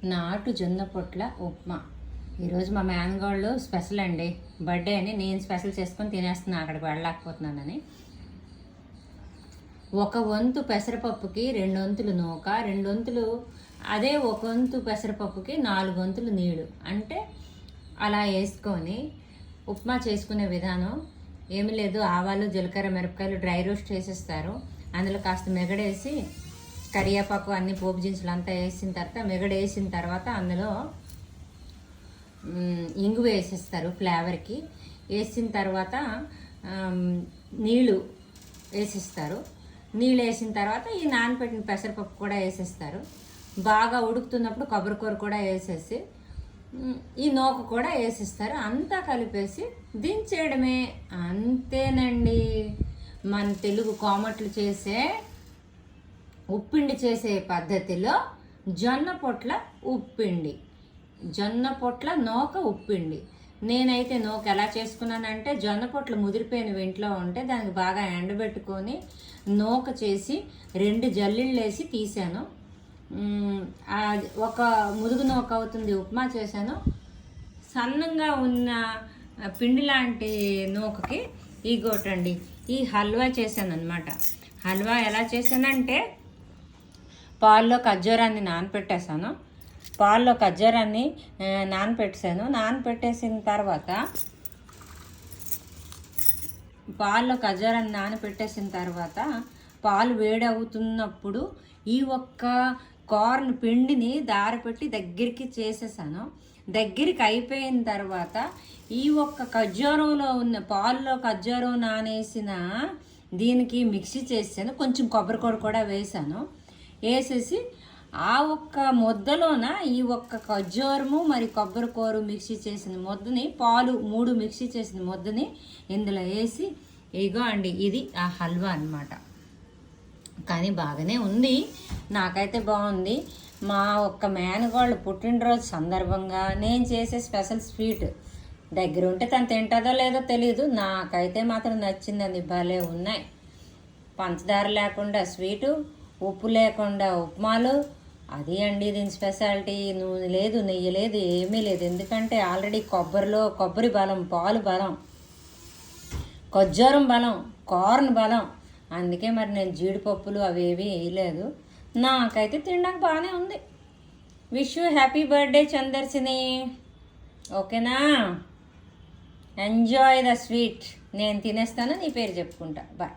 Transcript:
నాటు జొన్న పొట్ల ఉప్మా. ఈరోజు మా మేనగాళ్ళు స్పెషల్ అండి, బర్త్డే అని నేను స్పెషల్ చేసుకొని తినేస్తున్నాను, అక్కడికి వెళ్ళలేకపోతున్నానని. ఒక వంతు పెసరపప్పుకి 2 వంతులు నూక, 2 వంతులు అదే ఒక వంతు పెసరపప్పుకి 4 వంతులు నీళ్ళు, అంటే అలా వేసుకొని ఉప్మా చేసుకునే విధానం ఏమి లేదు. ఆవాలు, జీలకర్ర, మిరపకాయలు డ్రై రోస్ట్ చేసేస్తారు. అందులో కాస్త మెగడేసి కరివేపాకు అన్ని పోపు దినుసులు అంతా వేసిన తర్వాత, మెగడేసిన తర్వాత అందులో ఇంగు వేసేస్తారు ఫ్లేవర్కి. వేసిన తర్వాత నీళ్ళు వేసిస్తారు. నీళ్ళు వేసిన తర్వాత ఈ నానబెట్టిన పెసరపప్పు కూడా వేసేస్తారు. బాగా ఉడుకుతున్నప్పుడు కొబ్బరికూర కూడా వేసేసి ఈ నూక కూడా వేసిస్తారు. అంతా కలిపేసి దించేయడమే, అంతేనండి. మన తెలుగు కోమట్లు చేసే ఉప్పిండి చేసే పద్ధతిలో జొన్న పొట్ల ఉప్పిండి, జొన్న పొట్ల నూక ఉప్పిండి. నేనైతే నూక ఎలా చేసుకున్నానంటే, జొన్న పొట్లు ముదిరిపోయిన ఇంట్లో ఉంటే దానికి బాగా ఎండబెట్టుకొని నూక చేసి 2 జల్లీళ్ళు వేసి తీసాను. ఒక ముదుగు నూక అవుతుంది ఉప్మా చేశాను. సన్నంగా ఉన్న పిండి లాంటి నూకకి ఇగోటండి ఈ హల్వా చేశాను అనమాట. హల్వా ఎలా చేశానంటే, పాల్లో ఖర్జూరాన్ని నానపెట్టేసాను. పాల్లో ఖర్జూరాన్ని నానపెట్టేసాను. నానపెట్టేసిన తర్వాత పాలు వేడవుతున్నప్పుడు ఈ ఒక్క కార్న్ పిండిని దారపెట్టి దగ్గరికి చేసేసాను. దగ్గరికి అయిపోయిన తర్వాత ఈ ఒక్క ఖర్జూరంలో ఉన్న పాల్లో ఖర్జూరం నానేసిన దీనికి మిక్సీ చేసాను. కొంచెం కొబ్బరికూర కూడా వేసాను. వేసేసి ఆ ఒక్క ముద్దలోన ఈ ఒక్క ఖర్జూరము మరి కొబ్బరికూర మిక్సీ చేసిన ముద్దని, పాలు 3 మిక్సీ చేసిన ముద్దని ఇందులో వేసి, ఇగో అండి ఇది ఆ హల్వా అన్నమాట. కానీ బాగానే ఉంది, నాకైతే బాగుంది. మా ఒక్క మేనగాళ్ళు పుట్టినరోజు సందర్భంగా నేను చేసే స్పెషల్ స్వీట్. దగ్గర ఉంటే తను తింటుందో లేదో తెలీదు, నాకైతే మాత్రం నచ్చిందండి. భలే ఉన్నాయి. పంచదార లేకుండా స్వీటు, ఉప్పు లేకుండా ఉప్మాలు, అది అండి దీని స్పెషాలిటీ. నూనె లేదు, నెయ్యి లేదు, ఏమీ లేదు. ఎందుకంటే ఆల్రెడీ కొబ్బరి బలం, పాలు బలం, ఖర్జూరం బలం, కార్న్ బలం. అందుకే మరి నేను జీడిపప్పులు అవేవి వేయలేదు. నాకైతే తినడానికి బాగానే ఉంది. విష్ యూ హ్యాపీ బర్త్డే చందర్సిని. ఓకేనా? Enjoy the sweet. నేను తినేస్తాను, నీ పేరు చెప్పుకుంటా. బాయ్.